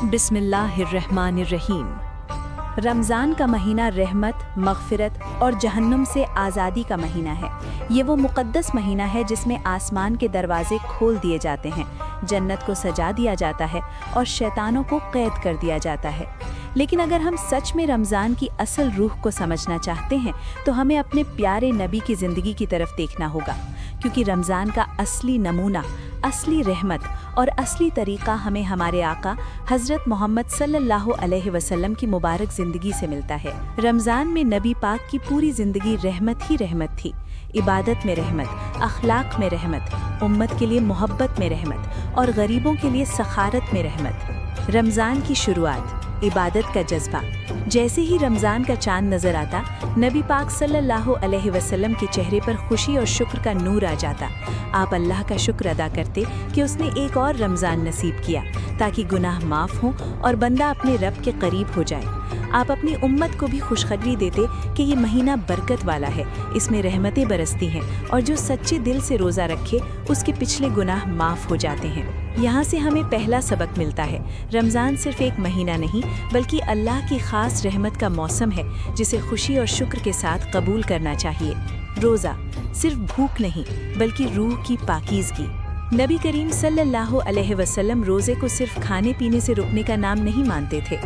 बिस्मिल्लाहिर्रहमानिर्रहीम। रमज़ान का महीना रहमत, मग़फ़िरत और जहन्नुम से आज़ादी का महीना है। ये वो मुक़द्दस महीना है जिसमें आसमान के दरवाज़े खोल दिए जाते हैं, जन्नत को सजा दिया जाता है और शैतानों को क़ैद कर दिया जाता है। लेकिन अगर हम सच में रमज़ान की असल रूह को समझना चाहते हैं तो हमें अपने प्यारे नबी की ज़िंदगी की तरफ देखना होगा, क्योंकि रमज़ान का असली नमूना, असली रहमत और असली तरीक़ा हमें हमारे आका हज़रत मोहम्मद सल्लल्लाहु अलैहि वसल्लम की मुबारक ज़िंदगी से मिलता है। रमज़ान में नबी पाक की पूरी ज़िंदगी रहमत ही रहमत थी। इबादत में रहमत, अखलाक में रहमत, उम्मत के लिए मोहब्बत में रहमत और गरीबों के लिए सखारत में रहमत। रमज़ान की शुरुआत, इबादत का जज्बा। जैसे ही रमज़ान का चांद नज़र आता, नबी पाक सल्लल्लाहु अलैहि वसल्लम के चेहरे पर खुशी और शुक्र का नूर आ जाता। आप अल्लाह का शुक्र अदा करते कि उसने एक और रमज़ान नसीब किया ताकि गुनाह माफ़ हों और बंदा अपने रब के करीब हो जाए। आप अपनी उम्मत को भी खुशखबरी देते कि ये महीना बरकत वाला है, इसमें रहमतें बरसती हैं और जो सच्चे दिल से रोज़ा रखे उसके पिछले गुनाह माफ़ हो जाते हैं। यहाँ से हमें पहला सबक मिलता है, रमज़ान सिर्फ एक महीना नहीं बल्कि अल्लाह की ख़ास रहमत का मौसम है जिसे खुशी और शुक्र के साथ कबूल करना चाहिए। रोज़ा सिर्फ भूख नहीं बल्कि रूह की पाकीज़गी। नबी करीम सल्लल्लाहु अलैहि वसल्लम रोज़े को सिर्फ खाने पीने से रुकने का नाम नहीं मानते थे।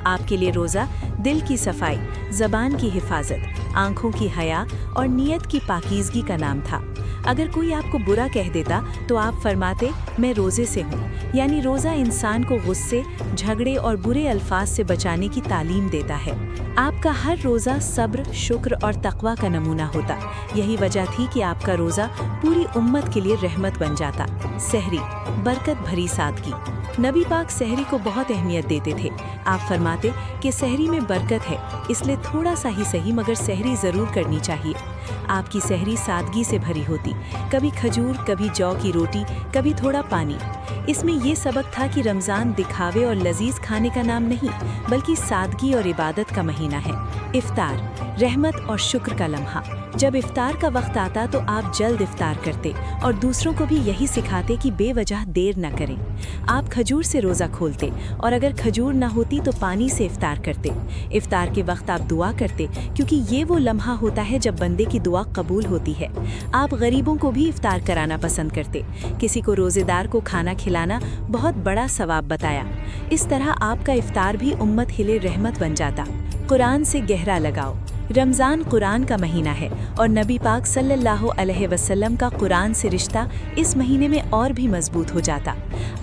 आपके लिए रोज़ा दिल की सफाई, ज़बान की हिफाजत, आँखों की हया और नीयत की पाकीज़गी का नाम था। अगर कोई आपको बुरा कह देता तो आप फरमाते, मैं रोज़े से हूँ, यानी रोज़ा इंसान को गुस्से, झगड़े और बुरे अल्फाज से बचाने की तालीम देता है। आपका हर रोज़ा सब्र, शुक्र और तक़वा का नमूना होता। यही वजह थी कि आपका रोज़ा पूरी उम्मत के लिए रहमत बन जाता। सहरी, बरकत भरी सादगी। नबी पाक सहरी को बहुत अहमियत देते थे। आप फरमाते कि सहरी में बरकत है, इसलिए थोड़ा सा ही सही मगर सहरी ज़रूर करनी चाहिए। आपकी सहरी सादगी से भरी होती, कभी खजूर, कभी जौ की रोटी, कभी थोड़ा पानी। इसमें ये सबक था कि रमज़ान दिखावे और लजीज खाने का नाम नहीं बल्कि सादगी और इबादत का महीना है। इफ्तार, रहमत और शुक्र का लम्हा। जब इफ्तार का वक्त आता तो आप जल्द इफ्तार करते और दूसरों को भी यही सिखाते कि बेवजह देर न करें। आप खजूर से रोज़ा खोलते और अगर खजूर न होती तो पानी से इफ्तार करते। इफ्तार के वक्त आप दुआ करते क्योंकि ये वो लम्हा होता है जब बंदे की दुआ कबूल होती है। आप गरीबों को भी इफ्तार कराना पसंद करते। किसी को रोज़ेदार को खाना खिलाना बहुत बड़ा सवाब बताया। इस तरह आपका इफ्तार भी उम्मत के लिए रहमत बन जाता। कुरान से गहरा लगाओ। रमज़ान कुरान का महीना है और नबी पाक सल्लल्लाहु अलैहि वसल्लम का कुरान से रिश्ता इस महीने में और भी मजबूत हो जाता।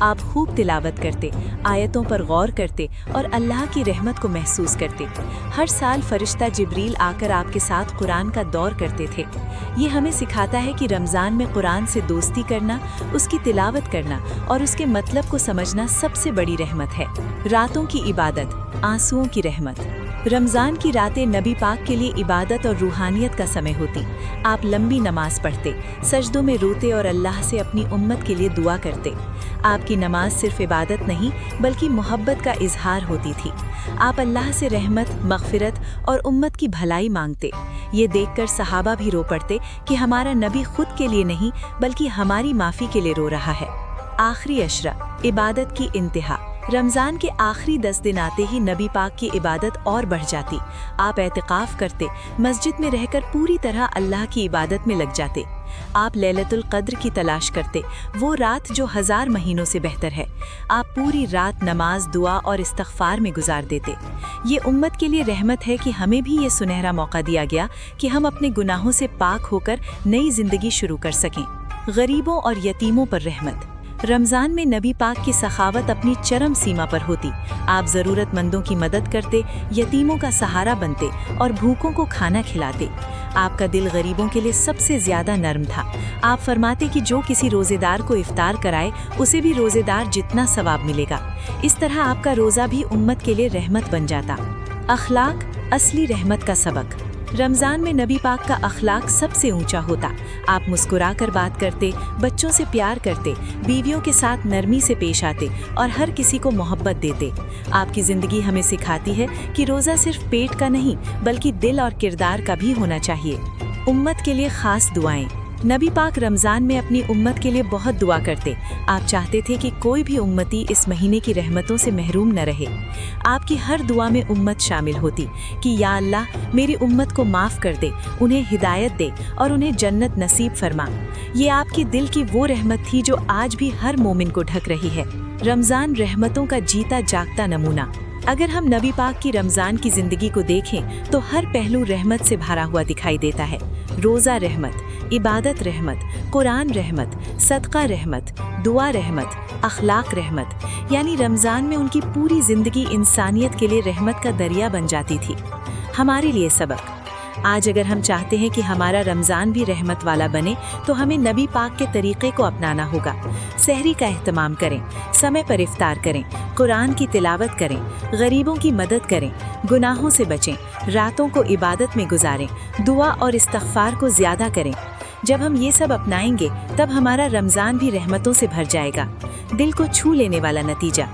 आप खूब तिलावत करते, आयतों पर गौर करते और अल्लाह की रहमत को महसूस करते। हर साल फरिश्ता जिब्रील आकर आपके साथ कुरान का दौर करते थे। ये हमें सिखाता है कि रमज़ान में कुरान से दोस्ती करना, उसकी तिलावत करना और उसके मतलब को समझना सबसे बड़ी रहमत है। रातों की इबादत, आंसुओं की रहमत। रमज़ान की रातें नबी पाक के लिए इबादत और रूहानियत का समय होती। आप लंबी नमाज पढ़ते, सजदों में रोते और अल्लाह से अपनी उम्मत के लिए दुआ करते। आपकी नमाज सिर्फ इबादत नहीं बल्कि मोहब्बत का इजहार होती थी। आप अल्लाह से रहमत, मग़फ़िरत और उम्मत की भलाई मांगते। ये देखकर सहाबा भी रो पड़ते कि हमारा नबी खुद के लिए नहीं बल्कि हमारी माफ़ी के लिए रो रहा है। आखिरी अशरा, इबादत की इंतहा। रमज़ान के आखिरी 10 दिन आते ही नबी पाक की इबादत और बढ़ जाती। आप एतिकाफ़ करते, मस्जिद में रहकर पूरी तरह अल्लाह की इबादत में लग जाते। आप लैलतुल क़द्र की तलाश करते, वो रात जो 1000 महीनों से बेहतर है। आप पूरी रात नमाज, दुआ और इस्तग़फ़ार में गुजार देते। ये उम्मत के लिए रहमत है कि हमें भी ये सुनहरा मौका दिया गया कि हम अपने गुनाहों से पाक होकर नई ज़िंदगी शुरू कर सकें। गरीबों और यतीमों पर रहमत। रमज़ान में नबी पाक की सखावत अपनी चरम सीमा पर होती। आप ज़रूरतमंदों की मदद करते, यतीमों का सहारा बनते और भूखों को खाना खिलाते। आपका दिल गरीबों के लिए सबसे ज़्यादा नर्म था। आप फरमाते कि जो किसी रोज़ेदार को इफ्तार कराए उसे भी रोज़ेदार जितना सवाब मिलेगा। इस तरह आपका रोज़ा भी उम्मत के लिए रहमत बन जाता। अखलाक, असली रहमत का सबक। रमज़ान में नबी पाक का अखलाक सबसे ऊंचा होता। आप मुस्कुरा कर बात करते, बच्चों से प्यार करते, बीवियों के साथ नरमी से पेश आते और हर किसी को मोहब्बत देते। आपकी ज़िंदगी हमें सिखाती है कि रोज़ा सिर्फ पेट का नहीं बल्कि दिल और किरदार का भी होना चाहिए। उम्मत के लिए ख़ास दुआएं। नबी पाक रमज़ान में अपनी उम्मत के लिए बहुत दुआ करते। आप चाहते थे कि कोई भी उम्मती इस महीने की रहमतों से महरूम न रहे। आपकी हर दुआ में उम्मत शामिल होती कि या अल्लाह मेरी उम्मत को माफ़ कर दे, उन्हें हिदायत दे और उन्हें जन्नत नसीब फरमा। ये आपके दिल की वो रहमत थी जो आज भी हर मोमिन को ढक रही है। रमज़ान रहमतों का जीता जागता नमूना। अगर हम नबी पाक की रमज़ान की ज़िंदगी को देखें तो हर पहलू रहमत से भरा हुआ दिखाई देता है। रोज़ा रहमत, इबादत रहमत, कुरान रहमत, सदका रहमत, दुआ रहमत, अखलाक रहमत, यानी रमज़ान में उनकी पूरी ज़िंदगी इंसानियत के लिए रहमत का दरिया बन जाती थी। हमारे लिए सबक। आज अगर हम चाहते हैं कि हमारा रमज़ान भी रहमत वाला बने तो हमें नबी पाक के तरीक़े को अपनाना होगा। सहरी का एहतमाम करें, समय पर इफ्तार करें, कुरान की तिलावत करें, गरीबों की मदद करें, गुनाहों से बचें, रातों को इबादत में गुजारें, दुआ और इस्तग़फ़ार को ज़्यादा करें। जब हम ये सब अपनाएंगे तब हमारा रमज़ान भी रहमतों से भर जाएगा। दिल को छू लेने वाला नतीजा।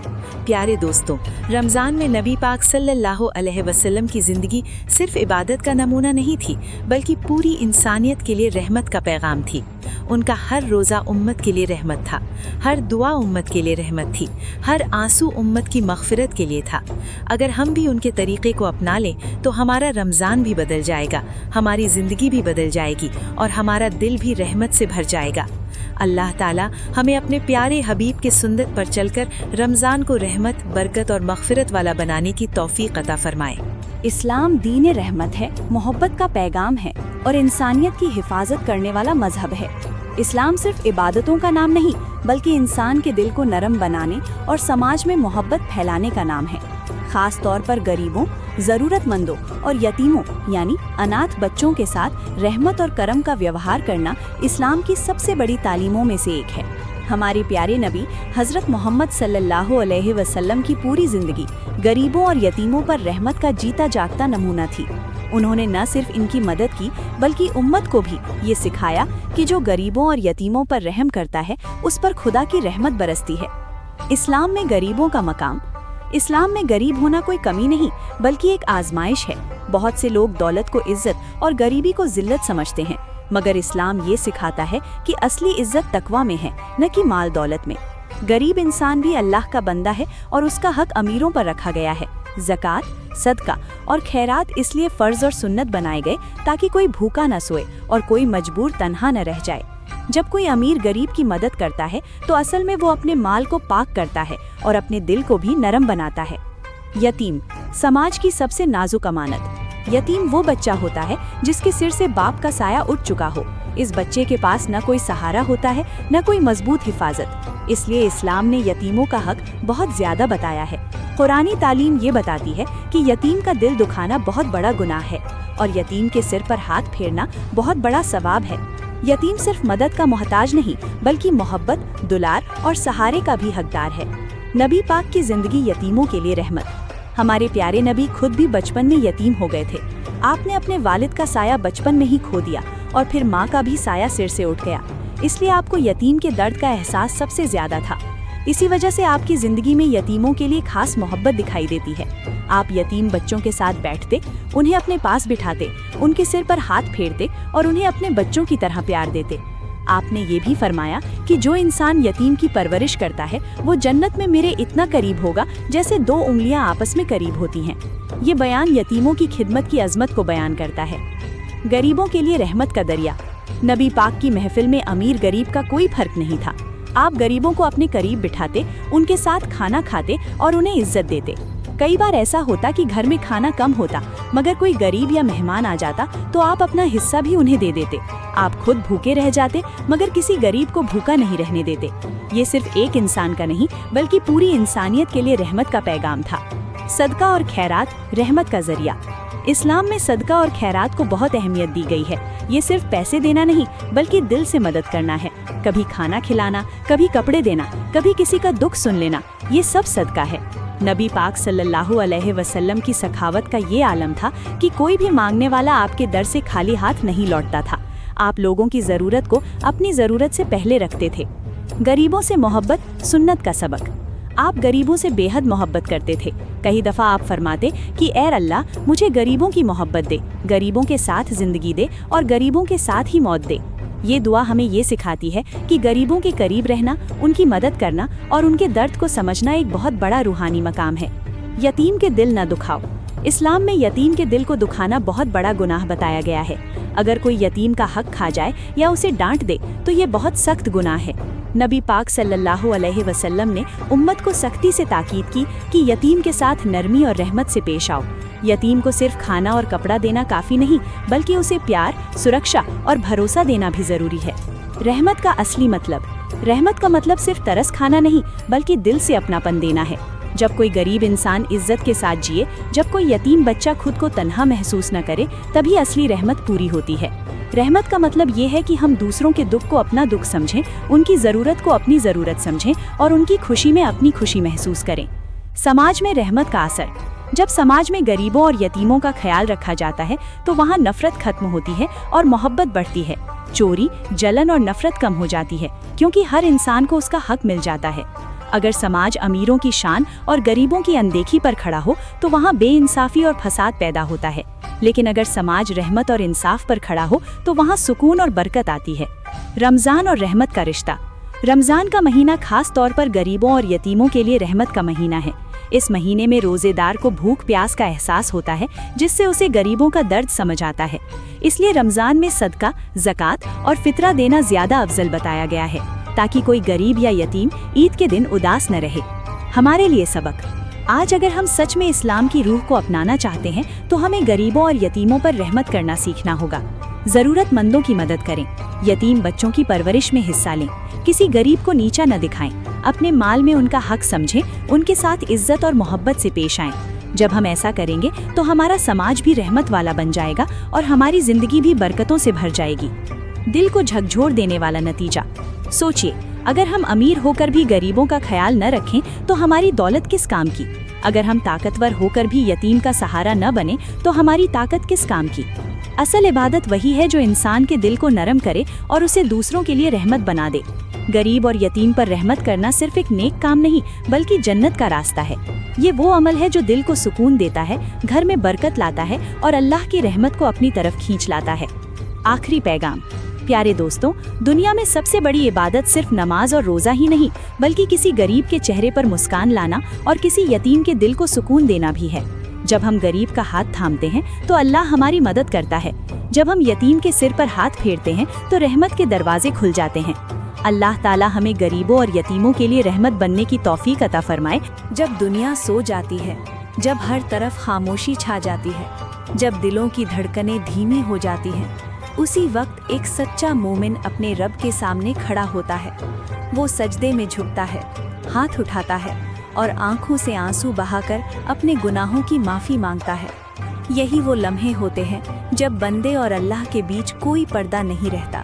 प्यारे दोस्तों, रमज़ान में नबी पाक सल्लल्लाहु अलैहि वसल्लम की ज़िंदगी सिर्फ इबादत का नमूना नहीं थी, बल्कि पूरी इंसानियत के लिए रहमत का पैगाम थी। उनका हर रोज़ा उम्मत के लिए रहमत था, हर दुआ उम्मत के लिए रहमत थी, हर आंसू उम्मत की मग़फ़िरत के लिए था। अगर हम भी उनके तरीक़े को अपना लें तो हमारा रमज़ान भी बदल जाएगा, हमारी ज़िंदगी भी बदल जाएगी और हमारा दिल भी रहमत से भर जाएगा। अल्लाह ताला हमें अपने प्यारे हबीब के सुन्नत पर चलकर रमज़ान को रहमत, बरकत और मग़फ़िरत वाला बनाने की तौफ़ीक़ अता फ़रमाए। इस्लाम दीन रहमत है, मोहब्बत का पैगाम है और इंसानियत की हिफाजत करने वाला मजहब है। इस्लाम सिर्फ इबादतों का नाम नहीं, बल्कि इंसान के दिल को नरम बनाने और समाज में मोहब्बत फैलाने का नाम है। खास तौर पर गरीबों, ज़रूरतमंदों और यतीमों यानी अनाथ बच्चों के साथ रहमत और करम का व्यवहार करना इस्लाम की सबसे बड़ी तालीमों में से एक है। हमारे प्यारे नबी हज़रत मोहम्मद सल्लल्लाहु अलैहि वसल्लम की पूरी ज़िंदगी गरीबों और यतीमों पर रहमत का जीता जागता नमूना थी। उन्होंने न सिर्फ इनकी मदद की बल्कि उम्मत को भी ये सिखाया कि जो गरीबों और यतीमों पर रहम करता है उस पर खुदा की रहमत बरसती है। इस्लाम में गरीबों का मकाम। इस्लाम में गरीब होना कोई कमी नहीं बल्कि एक आजमाइश है। बहुत से लोग दौलत को इज्जत और गरीबी को जिल्लत समझते हैं, मगर इस्लाम ये सिखाता है कि असली इज्जत तकवा में है, न कि माल दौलत में। गरीब इंसान भी अल्लाह का बंदा है और उसका हक अमीरों पर रखा गया है। ज़कात, सदका और खैरात इसलिए फ़र्ज और सुन्नत बनाए गए ताकि कोई भूखा न सोए और कोई मजबूर तन्हा न रह जाए। जब कोई अमीर गरीब की मदद करता है तो असल में वो अपने माल को पाक करता है और अपने दिल को भी नरम बनाता है। यतीम, समाज की सबसे नाजुक अमानत। यतीम वो बच्चा होता है जिसके सिर से बाप का साया उठ चुका हो। इस बच्चे के पास न कोई सहारा होता है, न कोई मजबूत हिफाजत। इसलिए इस्लाम ने यतीमों का हक बहुत ज्यादा बताया है। कुरानी तालीम ये बताती है कि यतीम का दिल दुखाना बहुत बड़ा गुनाह है और यतीम के सिर पर हाथ फेरना बहुत बड़ा सवाब है। यतीम सिर्फ मदद का मोहताज नहीं बल्कि मोहब्बत, दुलार और सहारे का भी हकदार है। नबी पाक की जिंदगी यतीमों के लिए रहमत। हमारे प्यारे नबी खुद भी बचपन में यतीम हो गए थे। आपने अपने वालिद का साया बचपन में ही खो दिया और फिर माँ का भी साया सिर से उठ गया, इसलिए आपको यतीम के दर्द का एहसास सबसे ज्यादा था। इसी वजह से आपकी जिंदगी में यतीमों के लिए खास मोहब्बत दिखाई देती है। आप यतीम बच्चों के साथ बैठते, उन्हें अपने पास बिठाते, उनके सिर पर हाथ फेरते और उन्हें अपने बच्चों की तरह प्यार देते। आपने ये भी फरमाया कि जो इंसान यतीम की परवरिश करता है वो जन्नत में मेरे इतना करीब होगा जैसे दो उंगलियां आपस में करीब होती हैं। ये बयान यतीमों की खिदमत की अजमत को बयान करता है। गरीबों के लिए रहमत का दरिया। नबी पाक की महफिल में अमीर गरीब का कोई फर्क नहीं था। आप गरीबों को अपने करीब बिठाते, उनके साथ खाना खाते और उन्हें इज्जत देते। कई बार ऐसा होता कि घर में खाना कम होता, मगर कोई गरीब या मेहमान आ जाता तो आप अपना हिस्सा भी उन्हें दे देते। आप खुद भूखे रह जाते मगर किसी गरीब को भूखा नहीं रहने देते। ये सिर्फ एक इंसान का नहीं बल्कि पूरी इंसानियत के लिए रहमत का पैगाम था। सदका और खैरात रहमत का जरिया। इस्लाम में सदका और खैरात को बहुत अहमियत दी गई है। ये सिर्फ पैसे देना नहीं बल्कि दिल से मदद करना है। कभी खाना खिलाना, कभी कपड़े देना, कभी किसी का दुख सुन लेना, ये सब सदका है। नबी पाक सल्लल्लाहु अलैहि वसल्लम की सखावत का ये आलम था कि कोई भी मांगने वाला आपके दर से खाली हाथ नहीं लौटता था। आप लोगों की ज़रूरत को अपनी ज़रूरत से पहले रखते थे। गरीबों से मोहब्बत, सुन्नत का सबक। आप गरीबों से बेहद मोहब्बत करते थे। कई दफ़ा आप फरमाते कि ऐ अल्लाह, मुझे गरीबों की मोहब्बत दे, गरीबों के साथ ज़िंदगी दे और गरीबों के साथ ही मौत दे। ये दुआ हमें ये सिखाती है कि गरीबों के करीब रहना, उनकी मदद करना और उनके दर्द को समझना एक बहुत बड़ा रूहानी मकाम है। यतीम के दिल न दुखाओ। इस्लाम में यतीम के दिल को दुखाना बहुत बड़ा गुनाह बताया गया है। अगर कोई यतीम का हक खा जाए या उसे डांट दे तो ये बहुत सख्त गुनाह है। नबी पाक सल्लल्लाहु अलैहि वसल्लम ने उम्मत को सख्ती से ताकीद की कि यतीम के साथ नरमी और रहमत से पेश आओ। यतीम को सिर्फ खाना और कपड़ा देना काफ़ी नहीं, बल्कि उसे प्यार, सुरक्षा और भरोसा देना भी ज़रूरी है। रहमत का असली मतलब, रहमत का मतलब सिर्फ तरस खाना नहीं, बल्कि दिल से अपनापन देना है। जब कोई गरीब इंसान इज्जत के साथ जिए, जब कोई यतीम बच्चा खुद को तन्हा महसूस न करे, तभी असली रहमत पूरी होती है। रहमत का मतलब ये है कि हम दूसरों के दुख को अपना दुख समझें, उनकी ज़रूरत को अपनी ज़रूरत समझें और उनकी खुशी में अपनी खुशी महसूस करें। समाज में रहमत का असर, जब समाज में गरीबों और यतीमों का ख्याल रखा जाता है तो वहाँ नफरत खत्म होती है और मोहब्बत बढ़ती है। चोरी, जलन और नफरत कम हो जाती है, क्योंकि हर इंसान को उसका हक मिल जाता है। अगर समाज अमीरों की शान और गरीबों की अनदेखी पर खड़ा हो तो वहाँ बेइंसाफी और फसाद पैदा होता है। लेकिन अगर समाज रहमत और इंसाफ पर खड़ा हो तो वहाँ सुकून और बरकत आती है। रमज़ान और रहमत का रिश्ता, रमज़ान का महीना खास तौर पर गरीबों और यतीमों के लिए रहमत का महीना है। इस महीने में रोजेदार को भूख प्यास का एहसास होता है, जिससे उसे गरीबों का दर्द समझ आता है। इसलिए रमज़ान में सदका, ज़कात और फितरा देना ज़्यादा अफजल बताया गया है, ताकि कोई गरीब या यतीम ईद के दिन उदास न रहे। हमारे लिए सबक, आज अगर हम सच में इस्लाम की रूह को अपनाना चाहते हैं तो हमें गरीबों और यतीमों पर रहमत करना सीखना होगा। ज़रूरतमंदों की मदद करें, यतीम बच्चों की परवरिश में हिस्सा लें, किसी गरीब को नीचा न दिखाएं, अपने माल में उनका हक समझें, उनके साथ इज्जत और मोहब्बत से पेश आएं। जब हम ऐसा करेंगे तो हमारा समाज भी रहमत वाला बन जाएगा और हमारी जिंदगी भी बरकतों से भर जाएगी। दिल को झकझोर देने वाला नतीजा, सोचिए, अगर हम अमीर होकर भी गरीबों का ख्याल न रखें तो हमारी दौलत किस काम की? अगर हम ताकतवर होकर भी यतीम का सहारा न बने तो हमारी ताकत किस काम की? असल इबादत वही है जो इंसान के दिल को नरम करे और उसे दूसरों के लिए रहमत बना दे। गरीब और यतीम पर रहमत करना सिर्फ एक नेक काम नहीं, बल्कि जन्नत का रास्ता है। ये वो अमल है जो दिल को सुकून देता है, घर में बरकत लाता है और अल्लाह की रहमत को अपनी तरफ खींच लाता है। आखिरी पैगाम, प्यारे दोस्तों, दुनिया में सबसे बड़ी इबादत सिर्फ नमाज और रोज़ा ही नहीं, बल्कि किसी गरीब के चेहरे पर मुस्कान लाना और किसी यतीम के दिल को सुकून देना भी है। जब हम गरीब का हाथ थामते हैं तो अल्लाह हमारी मदद करता है। जब हम यतीम के सिर पर हाथ फेरते हैं तो रहमत के दरवाजे खुल जाते हैं। अल्लाह ताला हमें गरीबों और यतीमों के लिए रहमत बनने की तौफीक अता फरमाए। जब दुनिया सो जाती है, जब हर तरफ खामोशी छा जाती है, जब दिलों की धड़कनें धीमी हो जाती हैं, उसी वक्त एक सच्चा मोमिन अपने रब के सामने खड़ा होता है। वो सजदे में झुकता है, हाथ उठाता है और आंखों से आंसू बहाकर अपने गुनाहों की माफ़ी मांगता है। यही वो लम्हे होते हैं जब बंदे और अल्लाह के बीच कोई पर्दा नहीं रहता।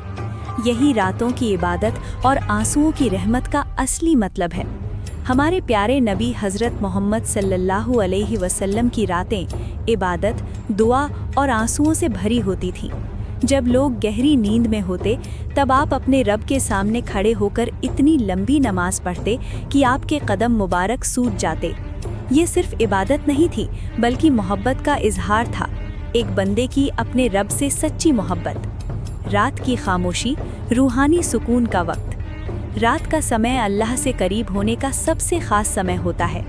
यही रातों की इबादत और आंसुओं की रहमत का असली मतलब है। हमारे प्यारे नबी हज़रत मोहम्मद सल्लल्लाहु अलैहि वसल्लम की रातें इबादत, दुआ और आंसुओं से भरी होती थीं। जब लोग गहरी नींद में होते तब आप अपने रब के सामने खड़े होकर इतनी लंबी नमाज पढ़ते कि आपके कदम मुबारक सूज जाते। ये सिर्फ इबादत नहीं थी, बल्कि मोहब्बत का इजहार था, एक बंदे की अपने रब से सच्ची मोहब्बत। रात की खामोशी, रूहानी सुकून का वक्त। रात का समय अल्लाह से करीब होने का सबसे खास समय होता है।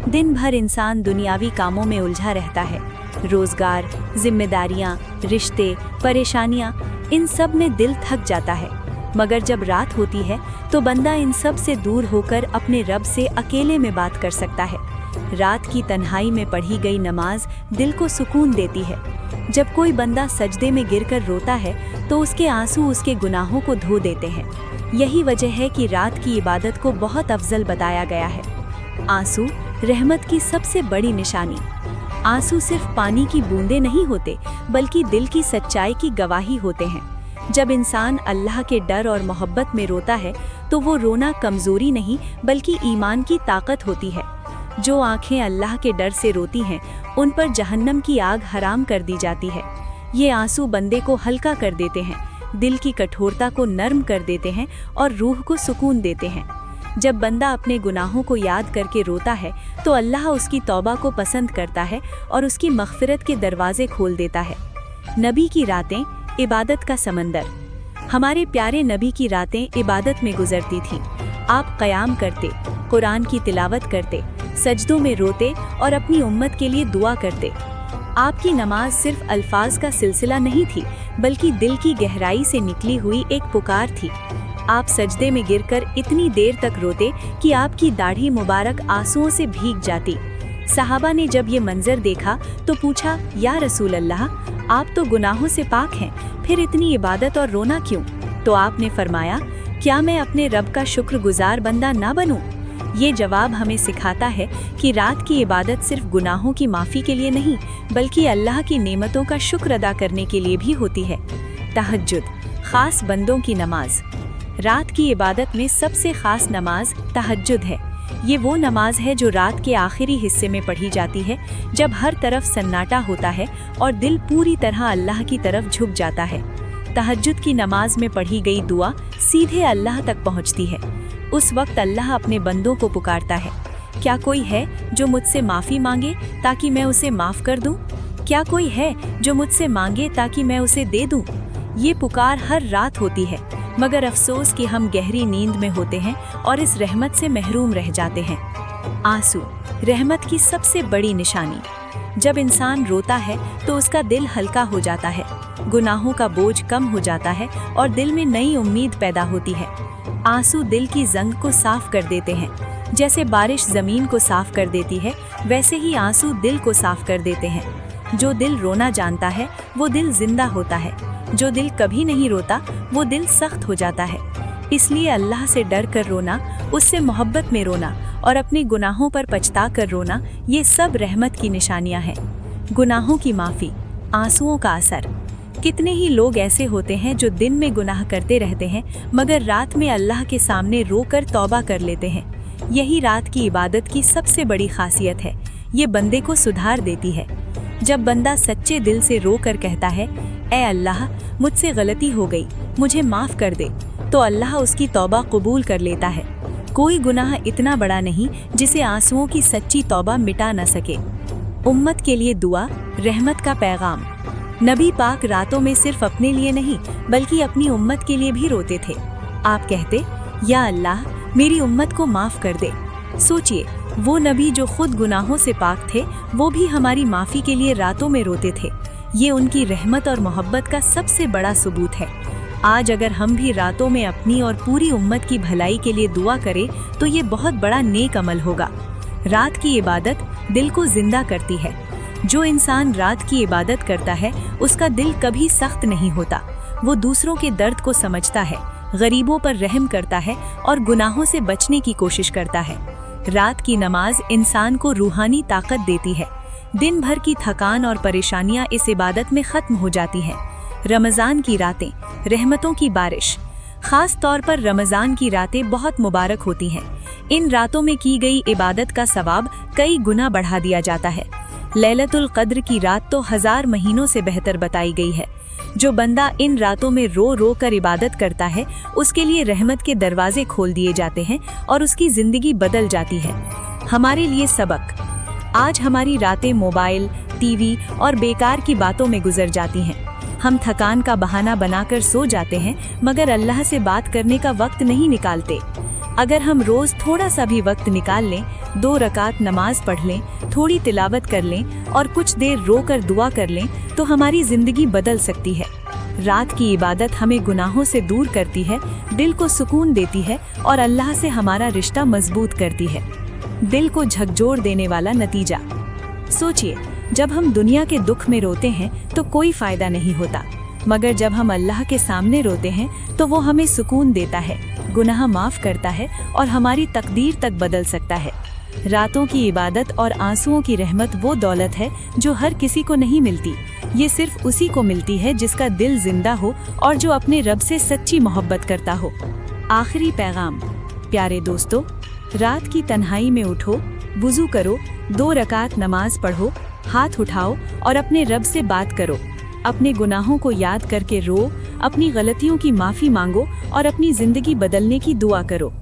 दिन भर इंसान दुनियावी कामों में उलझा रहता है, रोजगार, जिम्मेदारियां, रिश्ते, परेशानियां, इन सब में दिल थक जाता है। मगर जब रात होती है तो बंदा इन सब से दूर होकर अपने रब से अकेले में बात कर सकता है। रात की तन्हाई में पढ़ी गई नमाज दिल को सुकून देती है। जब कोई बंदा सजदे में गिरकर रोता है तो उसके आंसू उसके गुनाहों को धो देते हैं। यही वजह है कि रात की इबादत को बहुत अफजल बताया गया है। आंसू रहमत की सबसे बड़ी निशानी। आंसू सिर्फ पानी की बूंदें नहीं होते, बल्कि दिल की सच्चाई की गवाही होते हैं। जब इंसान अल्लाह के डर और मोहब्बत में रोता है तो वो रोना कमजोरी नहीं, बल्कि ईमान की ताकत होती है। जो आंखें अल्लाह के डर से रोती हैं, उन पर जहन्नम की आग हराम कर दी जाती है। ये आंसू बंदे को हल्का कर देते हैं, दिल की कठोरता को नर्म कर देते हैं और रूह को सुकून देते हैं। जब बंदा अपने गुनाहों को याद करके रोता है तो अल्लाह उसकी तौबा को पसंद करता है और उसकी मग़फ़िरत के दरवाजे खोल देता है। नबी की रातें, इबादत का समंदर। हमारे प्यारे नबी की रातें इबादत में गुजरती थीं। आप क़याम करते, कुरान की तिलावत करते, सजदों में रोते और अपनी उम्मत के लिए दुआ करते। आपकी नमाज सिर्फ अल्फाज का सिलसिला नहीं थी, बल्कि दिल की गहराई से निकली हुई एक पुकार थी। आप सजदे में गिरकर इतनी देर तक रोते कि आपकी दाढ़ी मुबारक आंसुओं से भीग जाती। सहाबा ने जब ये मंजर देखा तो पूछा, या रसूल अल्लाह, आप तो गुनाहों से पाक हैं, फिर इतनी इबादत और रोना क्यों? तो आपने फरमाया, क्या मैं अपने रब का शुक्रगुजार बंदा ना बनूं? ये जवाब हमें सिखाता है कि रात की इबादत सिर्फ गुनाहों की माफ़ी के लिए नहीं, बल्कि अल्लाह की नेमतों का शुक्र अदा करने के लिए भी होती है। तहज्जुद, खास बंदों की नमाज। रात की इबादत में सबसे खास नमाज तहज्जुद है। ये वो नमाज है जो रात के आखिरी हिस्से में पढ़ी जाती है, जब हर तरफ सन्नाटा होता है और दिल पूरी तरह अल्लाह की तरफ झुक जाता है। तहज्जुद की नमाज में पढ़ी गई दुआ सीधे अल्लाह तक पहुंचती है। उस वक्त अल्लाह अपने बंदों को पुकारता है, क्या कोई है जो मुझसे माफ़ी मांगे ताकि मैं उसे माफ़ कर दूं? क्या कोई है जो मुझसे मांगे ताकि मैं उसे दे दूं? ये पुकार हर रात होती है, मगर अफसोस कि हम गहरी नींद में होते हैं और इस रहमत से महरूम रह जाते हैं। आंसू, रहमत की सबसे बड़ी निशानी। जब इंसान रोता है तो उसका दिल हल्का हो जाता है, गुनाहों का बोझ कम हो जाता है और दिल में नई उम्मीद पैदा होती है। आंसू दिल की जंग को साफ कर देते हैं। जैसे बारिश ज़मीन को साफ कर देती है, वैसे ही आंसू दिल को साफ कर देते हैं। जो दिल रोना जानता है वो दिल जिंदा होता है, जो दिल कभी नहीं रोता वो दिल सख्त हो जाता है। इसलिए अल्लाह से डर कर रोना, उससे मोहब्बत में रोना और अपने गुनाहों पर पछता कर रोना, ये सब रहमत की निशानियां हैं। गुनाहों की माफ़ी, आंसुओं का असर। कितने ही लोग ऐसे होते हैं जो दिन में गुनाह करते रहते हैं, मगर रात में अल्लाह के सामने रोकर तौबा कर लेते हैं। यही रात की इबादत की सबसे बड़ी खासियत है, ये बंदे को सुधार देती है। जब बंदा सच्चे दिल से रो कर कहता है, ए अल्लाह, मुझसे गलती हो गई, मुझे माफ़ कर दे, तो अल्लाह उसकी तौबा कबूल कर लेता है। कोई गुनाह इतना बड़ा नहीं जिसे आंसुओं की सच्ची तौबा मिटा न सके। उम्मत के लिए दुआ, रहमत का पैगाम। नबी पाक रातों में सिर्फ अपने लिए नहीं, बल्कि अपनी उम्मत के लिए भी रोते थे। आप कहते, या अल्लाह, मेरी उम्मत को माफ़ कर दे। सोचिए, वो नबी जो खुद गुनाहों से पाक थे, वो भी हमारी माफ़ी के लिए रातों में रोते थे। ये उनकी रहमत और मोहब्बत का सबसे बड़ा सबूत है। आज अगर हम भी रातों में अपनी और पूरी उम्मत की भलाई के लिए दुआ करें तो ये बहुत बड़ा नेक अमल होगा। रात की इबादत दिल को जिंदा करती है। जो इंसान रात की इबादत करता है उसका दिल कभी सख्त नहीं होता। वो दूसरों के दर्द को समझता है, गरीबों पर रहम करता है और गुनाहों से बचने की कोशिश करता है। रात की नमाज इंसान को रूहानी ताकत देती है। दिन भर की थकान और परेशानियां इस इबादत में खत्म हो जाती हैं। रमज़ान की रातें, रहमतों की बारिश। खास तौर पर रमज़ान की रातें बहुत मुबारक होती हैं। इन रातों में की गई इबादत का सवाब कई गुना बढ़ा दिया जाता है। लैलतुल क़द्र की रात तो 1000 महीनों से बेहतर बताई गई है। जो बंदा इन रातों में रो रो कर इबादत करता है, उसके लिए रहमत के दरवाजे खोल दिए जाते हैं और उसकी ज़िंदगी बदल जाती है। हमारे लिए सबक। आज हमारी रातें मोबाइल, टीवी और बेकार की बातों में गुजर जाती हैं। हम थकान का बहाना बनाकर सो जाते हैं, मगर अल्लाह से बात करने का वक्त नहीं निकालते। अगर हम रोज़ थोड़ा सा भी वक्त निकाल लें, 2 रकात नमाज पढ़ लें, थोड़ी तिलावत कर लें और कुछ देर रो कर दुआ कर लें, तो हमारी ज़िंदगी बदल सकती है। रात की इबादत हमें गुनाहों से दूर करती है, दिल को सुकून देती है और अल्लाह से हमारा रिश्ता मजबूत करती है। दिल को झकझोर देने वाला नतीजा। सोचिए, जब हम दुनिया के दुख में रोते हैं तो कोई फ़ायदा नहीं होता, मगर जब हम अल्लाह के सामने रोते हैं तो वो हमें सुकून देता है, गुनाह माफ़ करता है और हमारी तकदीर तक बदल सकता है। रातों की इबादत और आंसुओं की रहमत वो दौलत है जो हर किसी को नहीं मिलती। ये सिर्फ उसी को मिलती है जिसका दिल जिंदा हो और जो अपने रब से सच्ची मोहब्बत करता हो। आखिरी पैगाम। प्यारे दोस्तों, रात की तन्हाई में उठो, वुज़ू करो, 2 रकात नमाज पढ़ो, हाथ उठाओ और अपने रब से बात करो। अपने गुनाहों को याद करके रो, अपनी गलतियों की माफ़ी मांगो और अपनी ज़िंदगी बदलने की दुआ करो।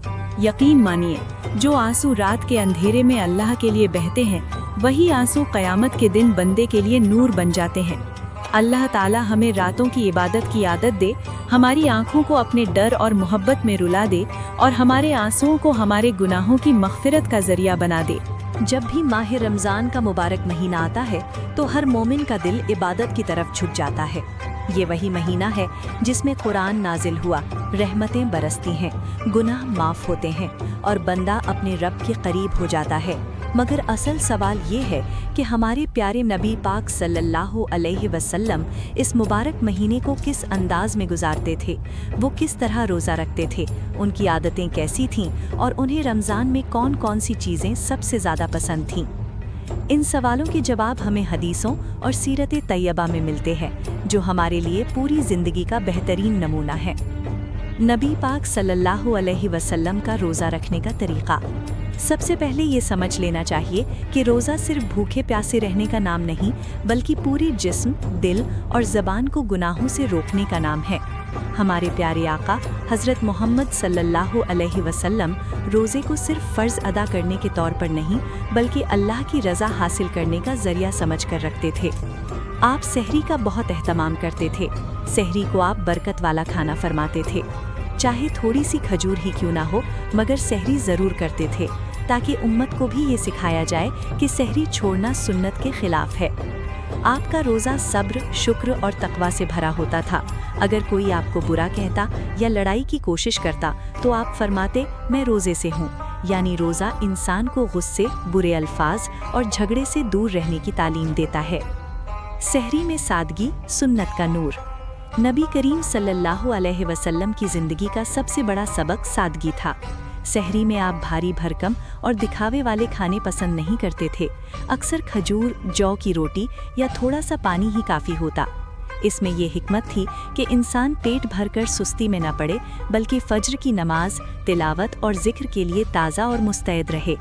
यकीन मानिए, जो आंसू रात के अंधेरे में अल्लाह के लिए बहते हैं, वही आंसू क़यामत के दिन बंदे के लिए नूर बन जाते हैं। اللہ تعالی ہمیں راتوں کی عبادت کی عادت دے، ہماری آنکھوں کو اپنے ڈر اور محبت میں رلا دے اور ہمارے آنسوؤں کو ہمارے گناہوں کی مغفرت کا ذریعہ بنا دے۔ جب بھی ماہ رمضان کا مبارک مہینہ آتا ہے تو ہر مومن کا دل عبادت کی طرف جھک جاتا ہے۔ یہ وہی مہینہ ہے جس میں قرآن نازل ہوا، رحمتیں برستی ہیں، گناہ معاف ہوتے ہیں اور بندہ اپنے رب کے قریب ہو جاتا ہے۔ مگر اصل سوال یہ ہے کہ ہمارے پیارے نبی پاک صلی اللہ علیہ وسلم اس مبارک مہینے کو کس انداز میں گزارتے تھے، وہ کس طرح روزہ رکھتے تھے، ان کی عادتیں کیسی تھیں اور انہیں رمضان میں کون کون سی چیزیں سب سے زیادہ پسند تھیں۔ ان سوالوں کے جواب ہمیں حدیثوں اور سیرت طیبہ میں ملتے ہیں، جو ہمارے لیے پوری زندگی کا بہترین نمونہ ہے۔ نبی پاک صلی اللہ علیہ وسلم کا روزہ رکھنے کا طریقہ۔ سب سے پہلے یہ سمجھ لینا چاہیے کہ روزہ صرف بھوکے پیاسے رہنے کا نام نہیں، بلکہ پوری جسم، دل اور زبان کو گناہوں سے روکنے کا نام ہے۔ ہمارے پیارے آقا حضرت محمد صلی اللہ علیہ وسلم روزے کو صرف فرض ادا کرنے کے طور پر نہیں، بلکہ اللہ کی رضا حاصل کرنے کا ذریعہ سمجھ کر رکھتے تھے۔ آپ سحری کا بہت اہتمام کرتے تھے۔ سحری کو آپ برکت والا کھانا فرماتے تھے۔ چاہے تھوڑی سی کھجور ہی کیوں نہ ہو، مگر سحری ضرور کرتے تھے، تاکہ امت کو بھی یہ سکھایا جائے کہ سحری چھوڑنا سنت کے خلاف ہے۔ آپ کا روزہ صبر، شکر اور تقوی سے بھرا ہوتا تھا۔ اگر کوئی آپ کو برا کہتا یا لڑائی کی کوشش کرتا تو آپ فرماتے، میں روزے سے ہوں، یعنی روزہ انسان کو غصے، برے الفاظ اور جھگڑے سے دور رہنے کی تعلیم دیتا ہے۔ سحری میں سادگی، سنت کا نور۔ نبی کریم صلی اللہ علیہ وسلم کی زندگی کا سب سے بڑا سبق سادگی تھا۔ سحری میں آپ بھاری بھرکم اور دکھاوے والے کھانے پسند نہیں کرتے تھے۔ اکثر کھجور، جو کی روٹی یا تھوڑا سا پانی ہی کافی ہوتا۔ اس میں یہ حکمت تھی کہ انسان پیٹ بھر کر سستی میں نہ پڑے، بلکہ فجر کی نماز، تلاوت اور ذکر کے لیے تازہ اور مستعد رہے۔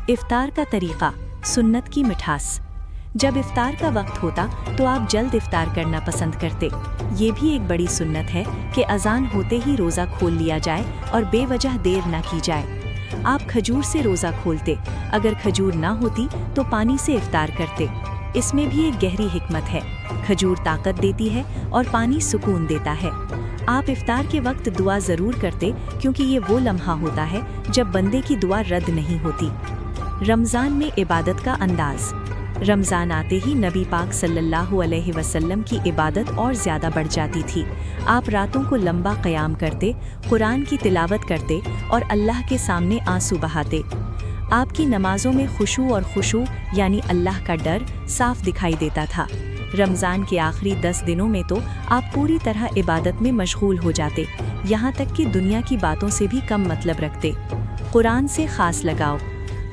افطار کا طریقہ، سنت کی مٹھاس۔ جب افطار کا وقت ہوتا تو آپ جلد افطار کرنا پسند کرتے۔ یہ بھی ایک بڑی سنت ہے کہ اذان ہوتے ہی روزہ کھول لیا جائے اور بے وجہ دیر نہ کی جائے۔ آپ کھجور سے روزہ کھولتے، اگر کھجور نہ ہوتی تو پانی سے افطار کرتے۔ اس میں بھی ایک گہری حکمت ہے۔ کھجور طاقت دیتی ہے اور پانی سکون دیتا ہے۔ آپ افطار کے وقت دعا ضرور کرتے، کیونکہ یہ وہ لمحہ ہوتا ہے جب بندے کی دعا رد نہیں ہوتی۔ رمضان میں عبادت کا انداز۔ رمضان آتے ہی نبی پاک صلی اللہ علیہ وسلم کی عبادت اور زیادہ بڑھ جاتی تھی۔ آپ راتوں کو لمبا قیام کرتے، قرآن کی تلاوت کرتے اور اللہ کے سامنے آنسو بہاتے۔ آپ کی نمازوں میں خشوع اور خشوع یعنی اللہ کا ڈر صاف دکھائی دیتا تھا۔ رمضان کے آخری 10 دنوں میں تو آپ پوری طرح عبادت میں مشغول ہو جاتے، یہاں تک کہ دنیا کی باتوں سے بھی کم مطلب رکھتے۔ قرآن سے خاص لگاؤ۔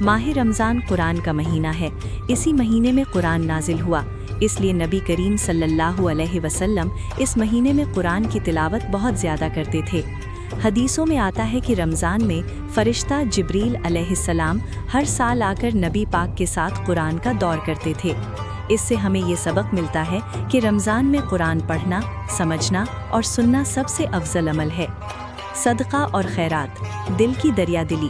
ماہ رمضان قرآن کا مہینہ ہے۔ اسی مہینے میں قرآن نازل ہوا، اس لیے نبی کریم صلی اللہ علیہ وسلم اس مہینے میں قرآن کی تلاوت بہت زیادہ کرتے تھے۔ حدیثوں میں آتا ہے کہ رمضان میں فرشتہ جبریل علیہ السلام ہر سال آ کر نبی پاک کے ساتھ قرآن کا دور کرتے تھے۔ اس سے ہمیں یہ سبق ملتا ہے کہ رمضان میں قرآن پڑھنا، سمجھنا اور سننا سب سے افضل عمل ہے۔ صدقہ اور خیرات، دل کی دریا دلی۔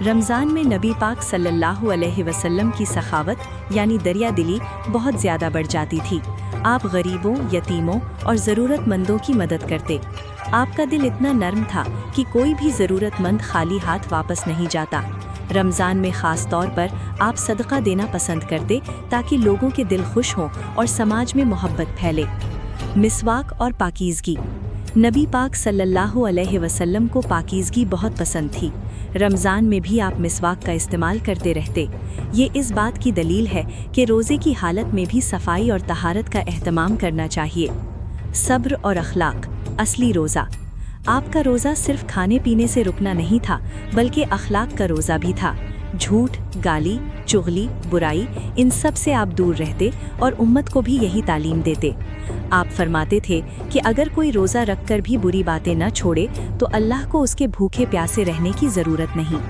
رمضان میں نبی پاک صلی اللہ علیہ وسلم کی سخاوت یعنی دریا دلی بہت زیادہ بڑھ جاتی تھی۔ آپ غریبوں، یتیموں اور ضرورت مندوں کی مدد کرتے۔ آپ کا دل اتنا نرم تھا کہ کوئی بھی ضرورت مند خالی ہاتھ واپس نہیں جاتا۔ رمضان میں خاص طور پر آپ صدقہ دینا پسند کرتے تاکہ لوگوں کے دل خوش ہوں اور سماج میں محبت پھیلے۔ مسواک اور پاکیزگی۔ نبی پاک صلی اللہ علیہ وسلم کو پاکیزگی بہت پسند تھی۔ رمضان میں بھی آپ مسواک کا استعمال کرتے رہتے۔ یہ اس بات کی دلیل ہے کہ روزے کی حالت میں بھی صفائی اور طہارت کا اہتمام کرنا چاہیے۔ صبر اور اخلاق، اصلی روزہ۔ آپ کا روزہ صرف کھانے پینے سے رکنا نہیں تھا، بلکہ اخلاق کا روزہ بھی تھا۔ جھوٹ، گالی، چغلی، برائی، ان سب سے آپ دور رہتے اور امت کو بھی یہی تعلیم دیتے۔ آپ فرماتے تھے کہ اگر کوئی روزہ رکھ کر بھی بری باتیں نہ چھوڑے تو اللہ کو اس کے بھوکے پیاسے رہنے کی ضرورت نہیں۔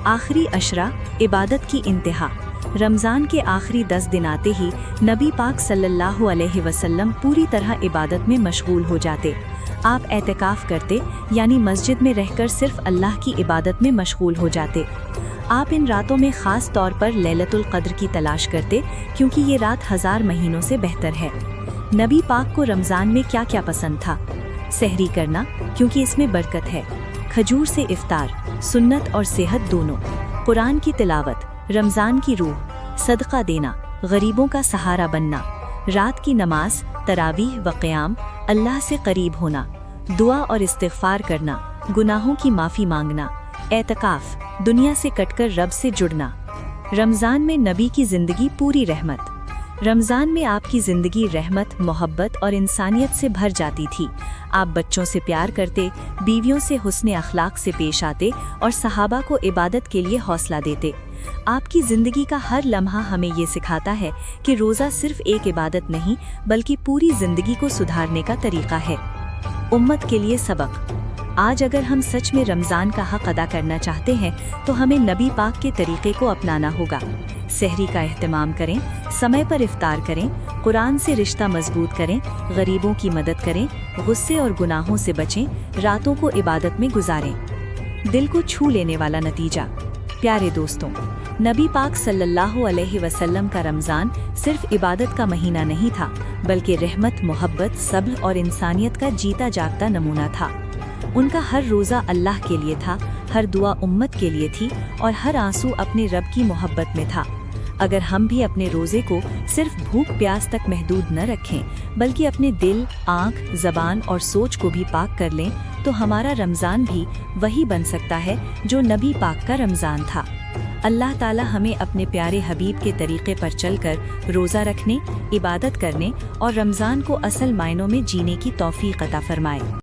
آخری عشرہ، عبادت کی انتہا۔ رمضان کے آخری 10 دن آتے ہی نبی پاک صلی اللہ علیہ وسلم پوری طرح عبادت میں مشغول ہو جاتے۔ آپ اعتکاف کرتے، یعنی مسجد میں رہ کر صرف اللہ کی عبادت میں مشغول ہو جاتے۔ آپ ان راتوں میں خاص طور پر لیلۃ القدر کی تلاش کرتے، کیونکہ یہ رات 1000 مہینوں سے بہتر ہے۔ नबी पाक को रमज़ान में क्या क्या पसंद था? सहरी करना, क्योंकि इसमें बरकत है। खजूर से इफ्तार, सुन्नत और सेहत दोनों। कुरान की तिलावत, रमज़ान की रूह। सदका देना, गरीबों का सहारा बनना। रात की नमाज, तरावीह व क़याम, अल्लाह से करीब होना। दुआ और इस्तिग़फ़ार करना, गुनाहों की माफ़ी मांगना। एतकाफ़, दुनिया से कटकर रब से जुड़ना। रमज़ान में नबी की ज़िंदगी पूरी रहमत। रमज़ान में आपकी ज़िंदगी रहमत, मोहब्बत और इंसानियत से भर जाती थी। आप बच्चों से प्यार करते, बीवियों से हुस्न अखलाक से पेश आते और सहाबा को इबादत के लिए हौसला देते। आपकी ज़िंदगी का हर लम्हा हमें ये सिखाता है कि रोज़ा सिर्फ एक इबादत नहीं, बल्कि पूरी ज़िंदगी को सुधारने का तरीक़ा है। उम्मत के लिए सबक। आज अगर हम सच में रमज़ान का हक़ अदा करना चाहते हैं तो हमें नबी पाक के तरीक़े को अपनाना होगा। सहरी का एहतमाम करें, समय पर इफ्तार करें, कुरान से रिश्ता मजबूत करें, गरीबों की मदद करें, गुस्से और गुनाहों से बचें, रातों को इबादत में गुजारें। दिल को छू लेने वाला नतीजा। प्यारे दोस्तों, नबी पाक सल्लल्लाहु अलैहि वसल्लम का रमज़ान सिर्फ इबादत का महीना नहीं था, बल्कि रहमत, मोहब्बत, सब्र और इंसानियत का जीता जागता नमूना था। उनका हर रोज़ा अल्लाह के लिए था, हर दुआ उम्मत के लिए थी और हर आंसू अपने रब की मोहब्बत में था। अगर हम भी अपने रोज़े को सिर्फ भूख प्यास तक महदूद न रखें, बल्कि अपने दिल, आँख, ज़बान और सोच को भी पाक कर लें, तो हमारा रमज़ान भी वही बन सकता है जो नबी पाक का रमज़ान था। अल्लाह ताला हमें अपने प्यारे हबीब के तरीक़े पर चलकर रोज़ा रखने, इबादत करने और रमज़ान को असल मायनों में जीने की तौफ़ीक़ अता फ़रमाए।